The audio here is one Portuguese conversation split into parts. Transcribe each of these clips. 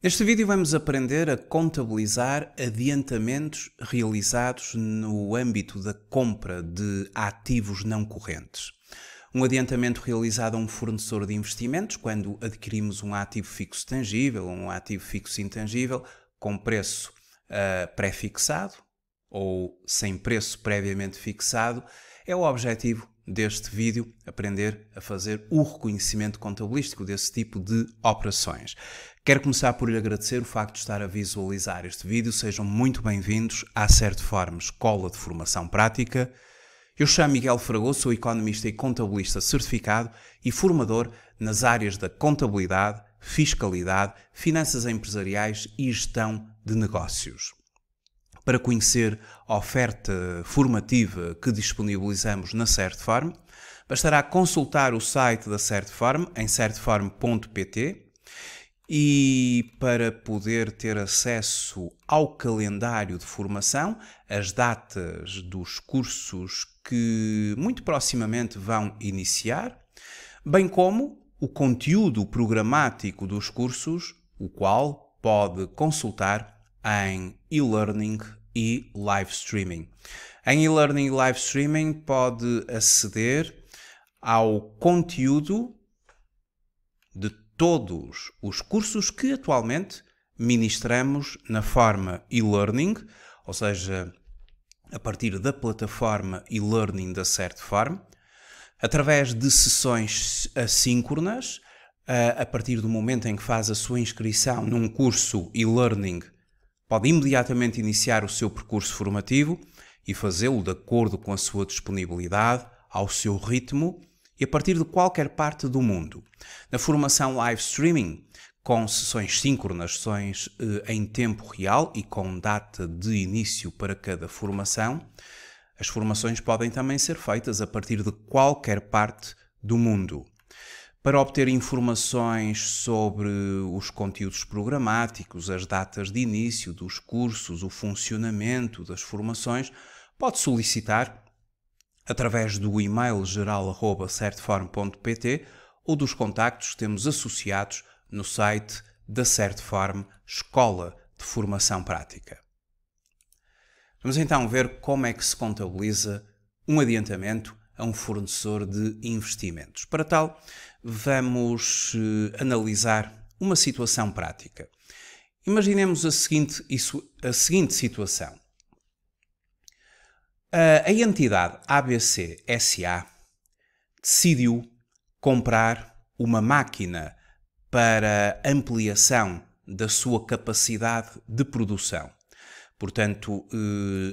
Neste vídeo vamos aprender a contabilizar adiantamentos realizados no âmbito da compra de ativos não correntes. Um adiantamento realizado a um fornecedor de investimentos quando adquirimos um ativo fixo tangível ou um ativo fixo intangível com preço pré-fixado ou sem preço previamente fixado, é o objetivo deste vídeo, aprender a fazer o reconhecimento contabilístico desse tipo de operações. Quero começar por lhe agradecer o facto de estar a visualizar este vídeo. Sejam muito bem-vindos à Certform Escola de Formação Prática. Eu chamo Miguel Fragoso, sou economista e contabilista certificado e formador nas áreas da contabilidade, fiscalidade, finanças empresariais e gestão de negócios. Para conhecer a oferta formativa que disponibilizamos na Certform, bastará consultar o site da Certform em certform.pt e para poder ter acesso ao calendário de formação, as datas dos cursos que muito proximamente vão iniciar, bem como o conteúdo programático dos cursos, o qual pode consultar em e-learning e live streaming. Em e-learning e live streaming pode aceder ao conteúdo de todos os cursos que atualmente ministramos na forma e-learning, ou seja, a partir da plataforma e-learning da Certform, através de sessões assíncronas, a partir do momento em que faz a sua inscrição num curso e-learning, pode imediatamente iniciar o seu percurso formativo e fazê-lo de acordo com a sua disponibilidade, ao seu ritmo e a partir de qualquer parte do mundo. Na formação live streaming, com sessões síncronas, sessões em tempo real e com data de início para cada formação, as formações podem também ser feitas a partir de qualquer parte do mundo. Para obter informações sobre os conteúdos programáticos, as datas de início dos cursos, o funcionamento das formações, pode solicitar através do e-mail geral@certform.pt ou dos contactos que temos associados no site da Certform Escola de Formação Prática. Vamos então ver como é que se contabiliza um adiantamento a um fornecedor de investimentos. Para tal, vamos analisar uma situação prática. Imaginemos a seguinte situação. A entidade ABC SA decidiu comprar uma máquina para ampliação da sua capacidade de produção. Portanto,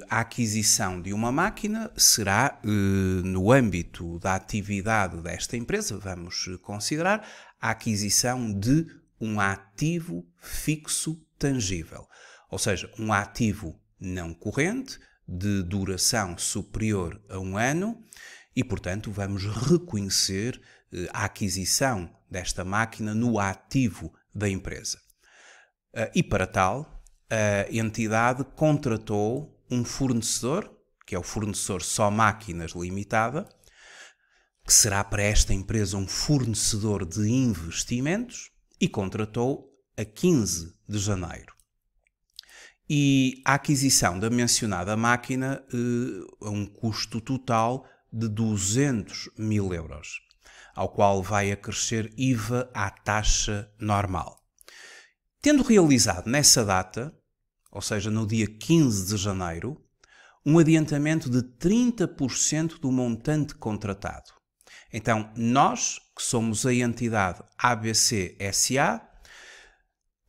a aquisição de uma máquina será, no âmbito da atividade desta empresa, vamos considerar a aquisição de um ativo fixo tangível, ou seja, um ativo não corrente, de duração superior a 1 ano e, portanto, vamos reconhecer a aquisição desta máquina no ativo da empresa. E para tal, a entidade contratou um fornecedor, que é o fornecedor Só Máquinas Limitada, que será para esta empresa um fornecedor de investimentos, e contratou a 15 de janeiro. E a aquisição da mencionada máquina a um custo total de 200 mil euros, ao qual vai acrescer IVA à taxa normal. Tendo realizado nessa data, ou seja, no dia 15 de janeiro, um adiantamento de 30% do montante contratado. Então, nós, que somos a entidade ABC SA,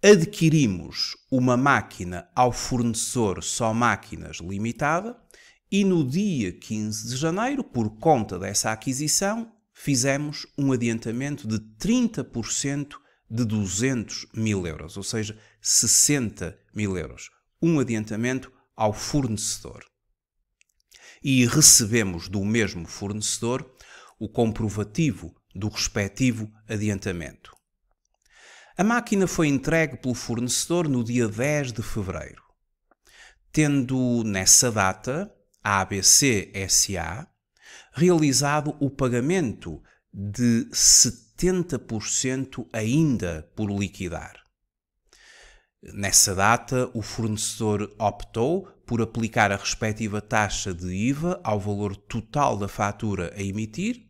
adquirimos uma máquina ao fornecedor Só Máquinas Limitada e no dia 15 de janeiro, por conta dessa aquisição, fizemos um adiantamento de 30% de 200 mil euros, ou seja, 60 mil euros. Um adiantamento ao fornecedor. E recebemos do mesmo fornecedor o comprovativo do respectivo adiantamento. A máquina foi entregue pelo fornecedor no dia 10 de fevereiro, tendo nessa data a ABC SA realizado o pagamento de 70% ainda por liquidar. Nessa data, o fornecedor optou por aplicar a respectiva taxa de IVA ao valor total da fatura a emitir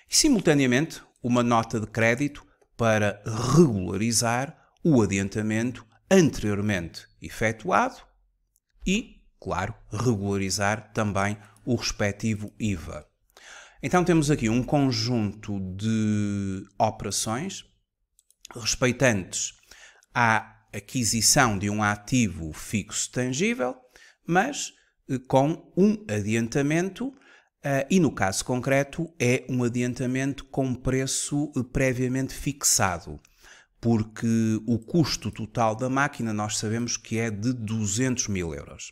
e, simultaneamente, uma nota de crédito para regularizar o adiantamento anteriormente efetuado e, claro, regularizar também o respectivo IVA. Então temos aqui um conjunto de operações respeitantes à aquisição de um ativo fixo tangível, mas com um adiantamento e, no caso concreto, é um adiantamento com preço previamente fixado, porque o custo total da máquina nós sabemos que é de 200 mil euros.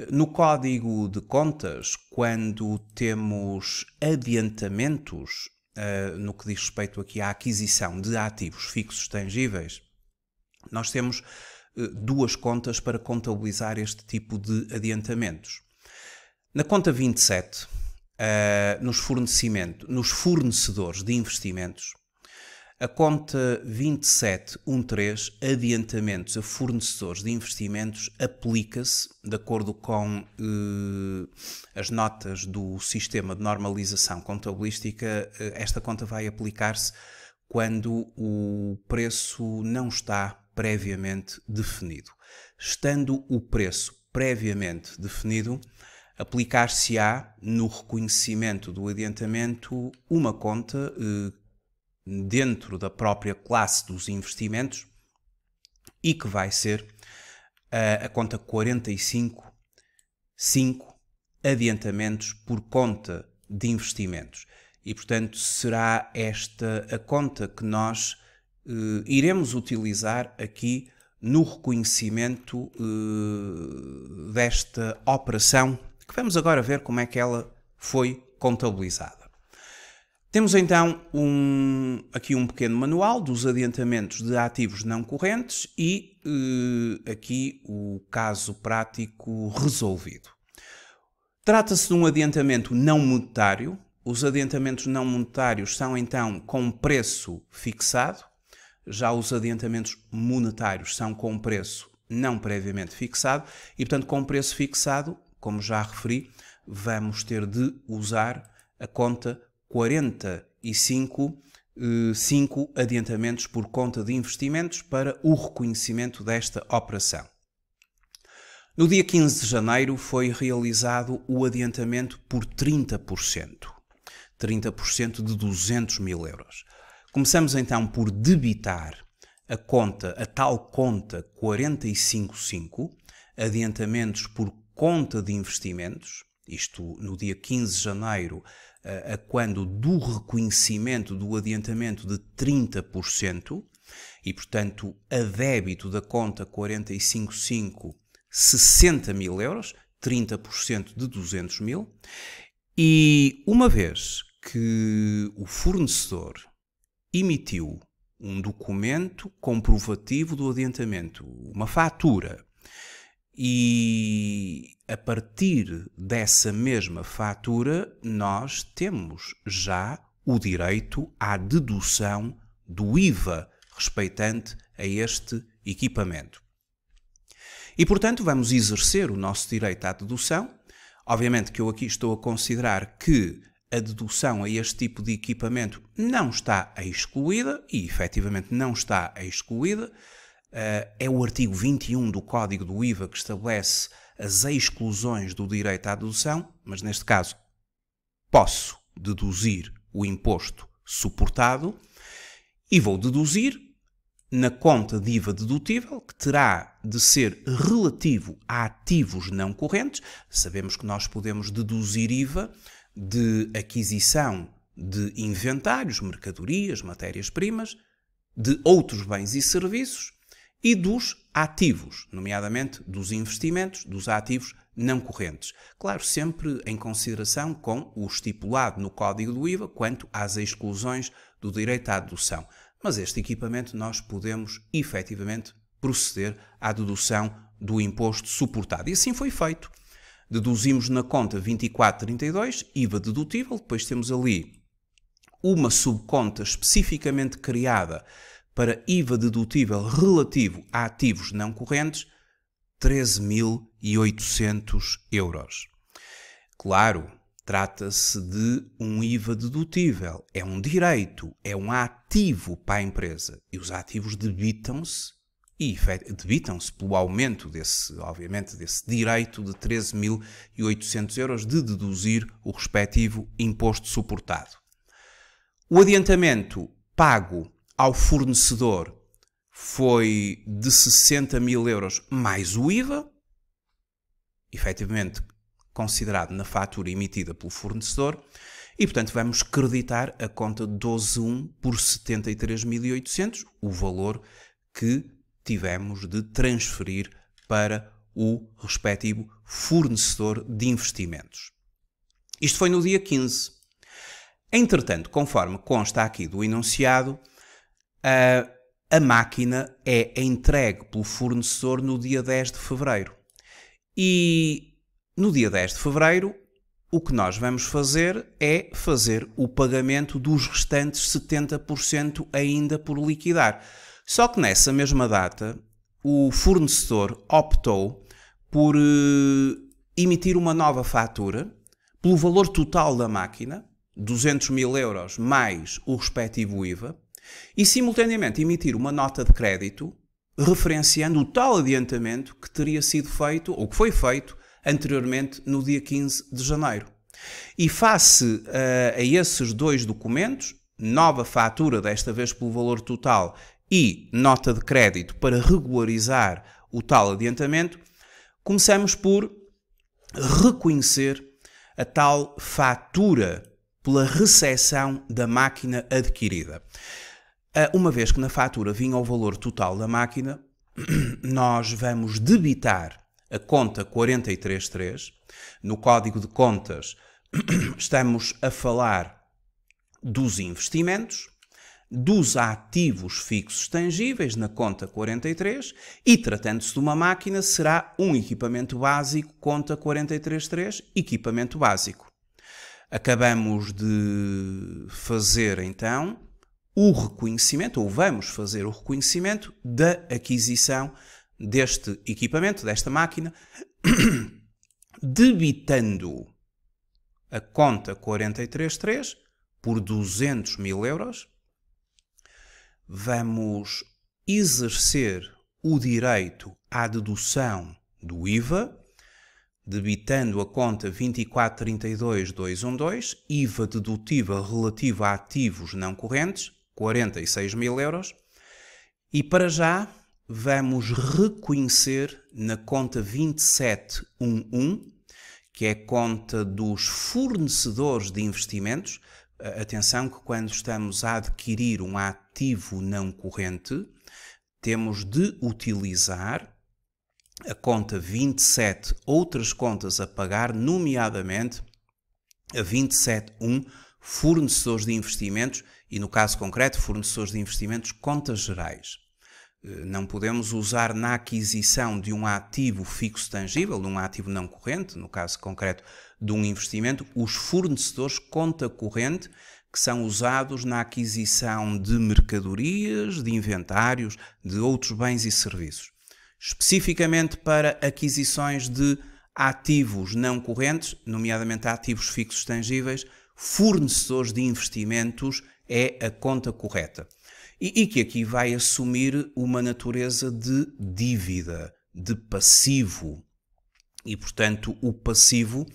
No código de contas, quando temos adiantamentos, no que diz respeito aqui à aquisição de ativos fixos tangíveis, nós temos duas contas para contabilizar este tipo de adiantamentos. Na conta 27, nos fornecedores de investimentos, a conta 2713, adiantamentos a fornecedores de investimentos, aplica-se, de acordo com as notas do sistema de normalização contabilística, esta conta vai aplicar-se quando o preço não está previamente definido. Estando o preço previamente definido, aplicar-se-á no reconhecimento do adiantamento uma conta dentro da própria classe dos investimentos e que vai ser a conta 45.5 adiantamentos por conta de investimentos. E, portanto, será esta a conta que nós iremos utilizar aqui no reconhecimento desta operação, que vamos agora ver como é que ela foi contabilizada. Temos então aqui um pequeno manual dos adiantamentos de ativos não correntes e aqui o caso prático resolvido. Trata-se de um adiantamento não monetário. Os adiantamentos não monetários são então com preço fixado, já os adiantamentos monetários são com preço não previamente fixado e, portanto, com preço fixado, como já referi, vamos ter de usar a conta 45.5 adiantamentos por conta de investimentos para o reconhecimento desta operação. No dia 15 de janeiro foi realizado o adiantamento por 30%. 30% de 200 mil euros. Começamos então por debitar a tal conta 45.5, adiantamentos por conta de investimentos, isto no dia 15 de janeiro, a quando do reconhecimento do adiantamento de 30%, e portanto a débito da conta 45.5, 60 mil euros, 30% de 200 mil, e uma vez que o fornecedor emitiu um documento comprovativo do adiantamento, uma fatura, e a partir dessa mesma fatura nós temos já o direito à dedução do IVA respeitante a este equipamento. E, portanto, vamos exercer o nosso direito à dedução. Obviamente que eu aqui estou a considerar que a dedução a este tipo de equipamento não está excluída, e efetivamente não está excluída. É o artigo 21 do Código do IVA que estabelece as exclusões do direito à dedução, mas neste caso posso deduzir o imposto suportado e vou deduzir na conta de IVA dedutível, que terá de ser relativo a ativos não correntes. Sabemos que nós podemos deduzir IVA de aquisição de inventários, mercadorias, matérias-primas, de outros bens e serviços e dos ativos, nomeadamente dos investimentos, dos ativos não correntes. Claro, sempre em consideração com o estipulado no Código do IVA quanto às exclusões do direito à dedução. Mas este equipamento nós podemos efetivamente proceder à dedução do imposto suportado. E assim foi feito. Deduzimos na conta 2432, IVA dedutível, depois temos ali uma subconta especificamente criada para IVA dedutível relativo a ativos não correntes, 13.800 euros. Claro, trata-se de um IVA dedutível, é um direito, é um ativo para a empresa e os ativos debitam-se pelo aumento obviamente, desse direito de 13.800 euros de deduzir o respectivo imposto suportado. O adiantamento pago ao fornecedor foi de 60.000 euros mais o IVA, efetivamente considerado na fatura emitida pelo fornecedor, e portanto vamos creditar a conta 12.1 por 73.800, o valor que tivemos de transferir para o respectivo fornecedor de investimentos. Isto foi no dia 15. Entretanto, conforme consta aqui do enunciado, a máquina é entregue pelo fornecedor no dia 10 de fevereiro. E no dia 10 de fevereiro, o que nós vamos fazer é fazer o pagamento dos restantes 70% ainda por liquidar. Só que nessa mesma data, o fornecedor optou por emitir uma nova fatura pelo valor total da máquina, 200.000 euros mais o respectivo IVA, e simultaneamente emitir uma nota de crédito referenciando o tal adiantamento que teria sido feito, ou que foi feito, anteriormente no dia 15 de janeiro. E face a esses dois documentos, nova fatura, desta vez pelo valor total, e nota de crédito para regularizar o tal adiantamento, começamos por reconhecer a tal fatura pela recepção da máquina adquirida. Uma vez que na fatura vinha o valor total da máquina, nós vamos debitar a conta 433. No código de contas estamos a falar dos investimentos, dos ativos fixos tangíveis na conta 43 e, tratando-se de uma máquina, será um equipamento básico, conta 433, equipamento básico. Acabamos de fazer então o reconhecimento, ou vamos fazer o reconhecimento da aquisição deste equipamento, desta máquina, debitando a conta 433 por 200.000 euros. Vamos exercer o direito à dedução do IVA, debitando a conta 24.32.212, IVA dedutível relativo a ativos não correntes, 46.000 euros. E para já vamos reconhecer na conta 27.11, que é a conta dos fornecedores de investimentos. Atenção que quando estamos a adquirir um ativo não corrente, temos de utilizar a conta 27, outras contas a pagar, nomeadamente a 27.1, fornecedores de investimentos, e no caso concreto, fornecedores de investimentos, contas gerais. Não podemos usar na aquisição de um ativo fixo tangível, de um ativo não corrente, no caso concreto de um investimento, os fornecedores conta corrente que são usados na aquisição de mercadorias, de inventários, de outros bens e serviços. Especificamente para aquisições de ativos não correntes, nomeadamente ativos fixos tangíveis, fornecedores de investimentos é a conta correta. E que aqui vai assumir uma natureza de dívida, de passivo. E, portanto, o passivo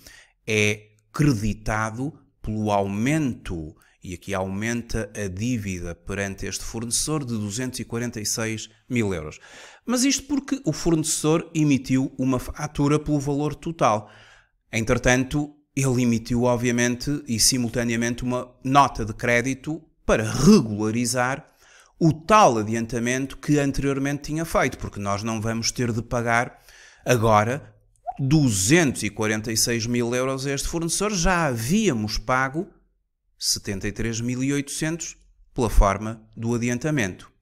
é creditado pelo aumento, e aqui aumenta a dívida perante este fornecedor de 246.000 euros. Mas isto porque o fornecedor emitiu uma fatura pelo valor total. Entretanto, ele emitiu, obviamente, e simultaneamente uma nota de crédito para regularizar o tal adiantamento que anteriormente tinha feito, porque nós não vamos ter de pagar agora 246.000 euros a este fornecedor, já havíamos pago 73.800 pela forma do adiantamento.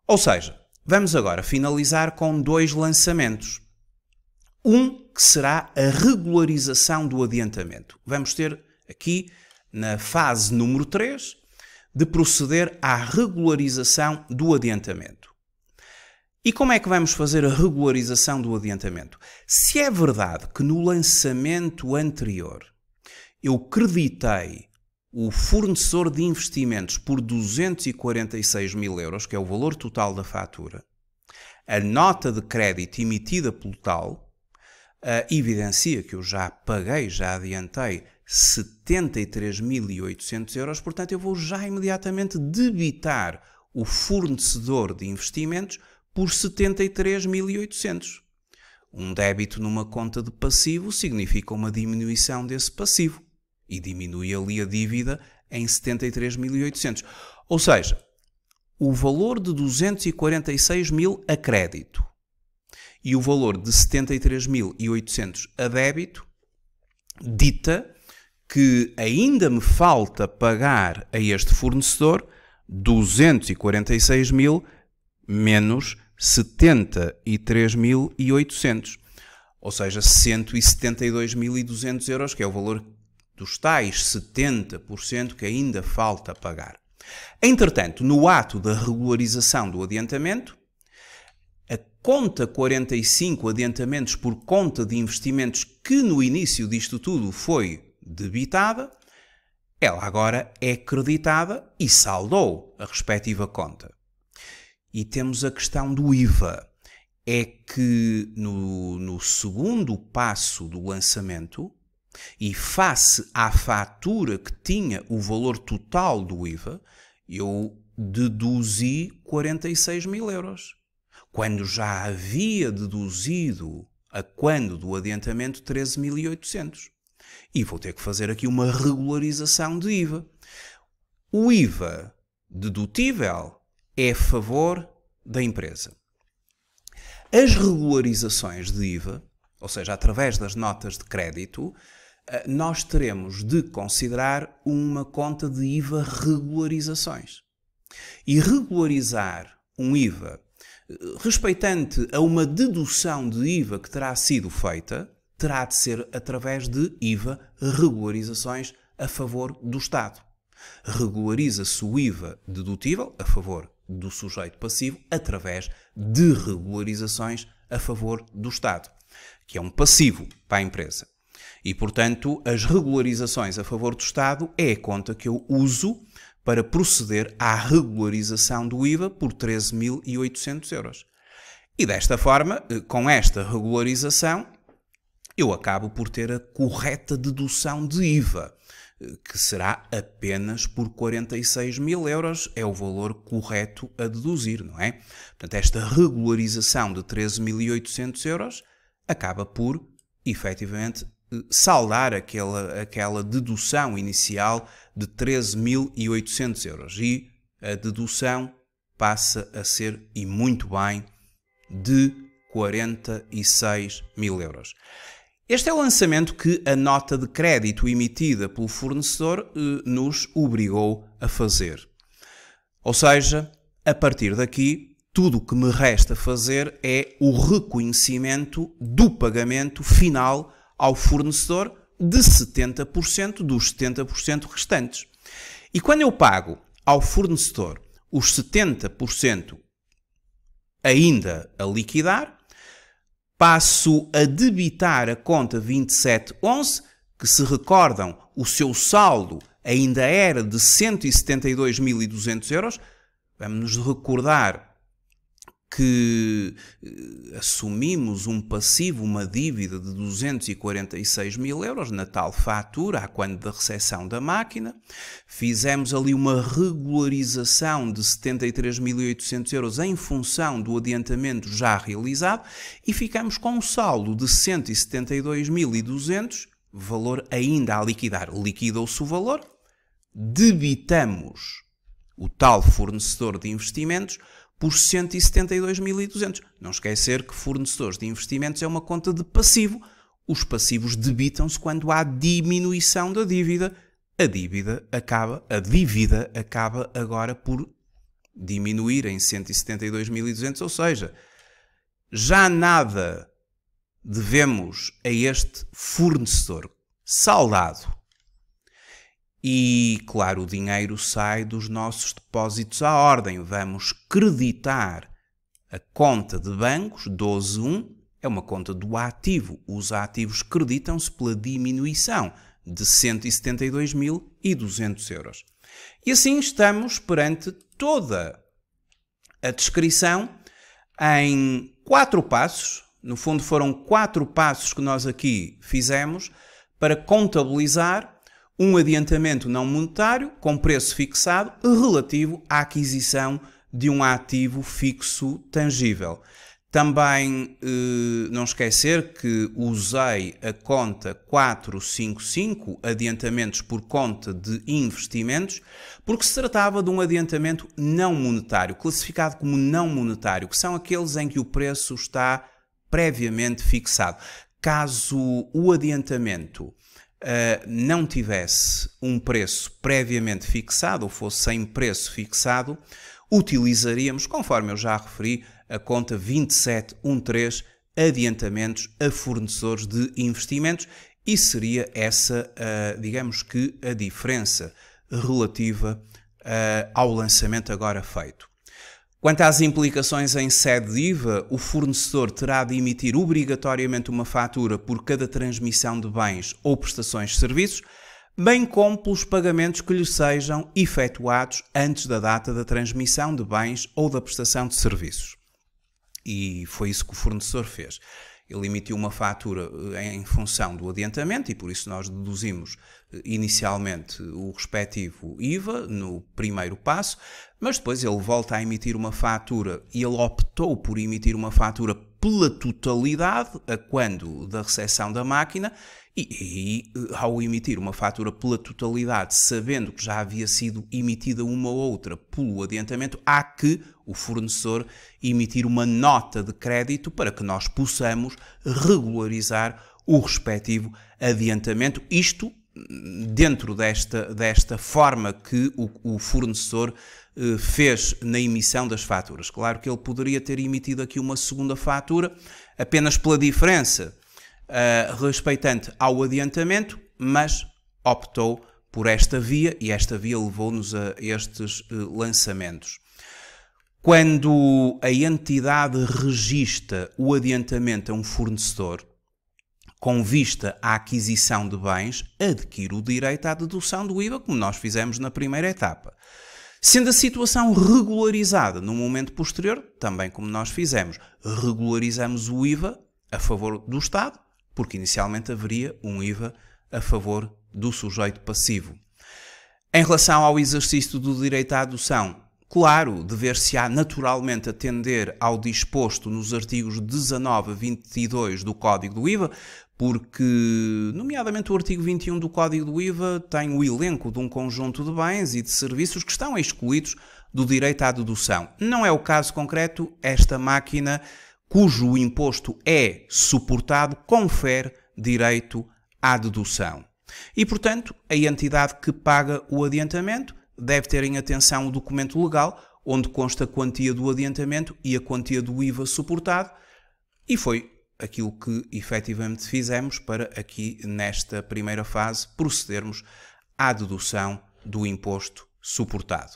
Ou seja, vamos agora finalizar com dois lançamentos. Um que será a regularização do adiantamento. Vamos ter aqui, na fase número 3, de proceder à regularização do adiantamento. E como é que vamos fazer a regularização do adiantamento? Se é verdade que no lançamento anterior eu creditei o fornecedor de investimentos por 246 mil euros, que é o valor total da fatura, a nota de crédito emitida pelo tal evidencia que eu já paguei, já adiantei 73.800 euros, portanto eu vou já imediatamente debitar o fornecedor de investimentos por 73.800. Um débito numa conta de passivo significa uma diminuição desse passivo e diminui ali a dívida em 73.800. Ou seja, o valor de 246 mil a crédito e o valor de 73.800 a débito dita que ainda me falta pagar a este fornecedor 246 mil menos 73.800, ou seja, 172.200 euros, que é o valor dos tais 70% que ainda falta pagar. Entretanto, no ato da regularização do adiantamento, a conta 45, adiantamentos por conta de investimentos, que no início disto tudo foi debitada, ela agora é creditada e saldou a respectiva conta. E temos a questão do IVA. É que no segundo passo do lançamento, e face à fatura que tinha o valor total do IVA, eu deduzi 46 mil euros. Quando já havia deduzido a quando do adiantamento 13.800. E vou ter que fazer aqui uma regularização de IVA. O IVA dedutível é a favor da empresa. As regularizações de IVA, ou seja, através das notas de crédito, nós teremos de considerar uma conta de IVA regularizações. E regularizar um IVA respeitante a uma dedução de IVA que terá sido feita, terá de ser através de IVA regularizações a favor do Estado. Regulariza-se o IVA dedutível a favor do sujeito passivo através de regularizações a favor do Estado, que é um passivo para a empresa. E, portanto, as regularizações a favor do Estado é a conta que eu uso para proceder à regularização do IVA por 13.800 euros. E desta forma, com esta regularização, eu acabo por ter a correta dedução de IVA, que será apenas por 46 mil euros, é o valor correto a deduzir, não é? Portanto, esta regularização de 13.800 euros acaba por, efetivamente, saldar aquela dedução inicial de 13.800 euros. E a dedução passa a ser, e muito bem, de 46 mil euros. Este é o lançamento que a nota de crédito emitida pelo fornecedor nos obrigou a fazer. Ou seja, a partir daqui, tudo o que me resta fazer é o reconhecimento do pagamento final ao fornecedor de 70% dos 70% restantes. E quando eu pago ao fornecedor os 70% ainda a liquidar, passo a debitar a conta 2711, que, se recordam, o seu saldo ainda era de 172.200 euros. Vamos nos recordar que assumimos um passivo, uma dívida de 246 mil euros na tal fatura, a quando da recepção da máquina. Fizemos ali uma regularização de 73.800 euros em função do adiantamento já realizado e ficamos com um saldo de 172.200, valor ainda a liquidar. Liquidou-se o valor, debitamos o tal fornecedor de investimentos por 172.200. Não esquecer que fornecedores de investimentos é uma conta de passivo. Os passivos debitam-se quando há diminuição da dívida. A dívida acaba agora por diminuir em 172.200, ou seja, já nada devemos a este fornecedor. Saldado. E, claro, o dinheiro sai dos nossos depósitos à ordem. Vamos creditar a conta de bancos 12.1, é uma conta do ativo. Os ativos creditam-se pela diminuição de 172.200 euros. E assim estamos perante toda a descrição em 4 passos. No fundo, foram 4 passos que nós aqui fizemos para contabilizar um adiantamento não monetário com preço fixado relativo à aquisição de um ativo fixo tangível. Também não esquecer que usei a conta 455, adiantamentos por conta de investimentos, porque se tratava de um adiantamento não monetário, classificado como não monetário, que são aqueles em que o preço está previamente fixado. Caso o adiantamento não tivesse um preço previamente fixado ou fosse sem preço fixado, utilizaríamos, conforme eu já referi, a conta 2713, adiantamentos a fornecedores de investimentos, e seria essa, digamos que, a diferença relativa ao lançamento agora feito. Quanto às implicações em sede de IVA, o fornecedor terá de emitir obrigatoriamente uma fatura por cada transmissão de bens ou prestações de serviços, bem como pelos pagamentos que lhe sejam efetuados antes da data da transmissão de bens ou da prestação de serviços. E foi isso que o fornecedor fez. Ele emitiu uma fatura em função do adiantamento e por isso nós deduzimos inicialmente o respectivo IVA no primeiro passo, mas depois ele volta a emitir uma fatura e ele optou por emitir uma fatura pela totalidade a quando da recepção da máquina e ao emitir uma fatura pela totalidade, sabendo que já havia sido emitida uma ou outra pelo adiantamento, há que o fornecedor emitir uma nota de crédito para que nós possamos regularizar o respectivo adiantamento. Isto dentro desta forma que o fornecedor fez na emissão das faturas. Claro que ele poderia ter emitido aqui uma segunda fatura apenas pela diferença respeitante ao adiantamento, mas optou por esta via e esta via levou-nos a estes lançamentos. Quando a entidade registra o adiantamento a um fornecedor, com vista à aquisição de bens, adquire o direito à dedução do IVA, como nós fizemos na primeira etapa. Sendo a situação regularizada no momento posterior, também como nós fizemos, regularizamos o IVA a favor do Estado, porque inicialmente haveria um IVA a favor do sujeito passivo. Em relação ao exercício do direito à adoção, claro, dever-se-á naturalmente atender ao disposto nos artigos 19 a 22 do Código do IVA, porque, nomeadamente, o artigo 21 do Código do IVA tem o elenco de um conjunto de bens e de serviços que estão excluídos do direito à dedução. Não é o caso concreto, esta máquina cujo imposto é suportado confere direito à dedução. E, portanto, a entidade que paga o adiantamento deve ter em atenção o documento legal, onde consta a quantia do adiantamento e a quantia do IVA suportado, e foi aquilo que efetivamente fizemos para aqui, nesta primeira fase, procedermos à dedução do imposto suportado.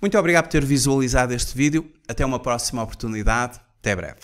Muito obrigado por ter visualizado este vídeo. Até uma próxima oportunidade. Até breve.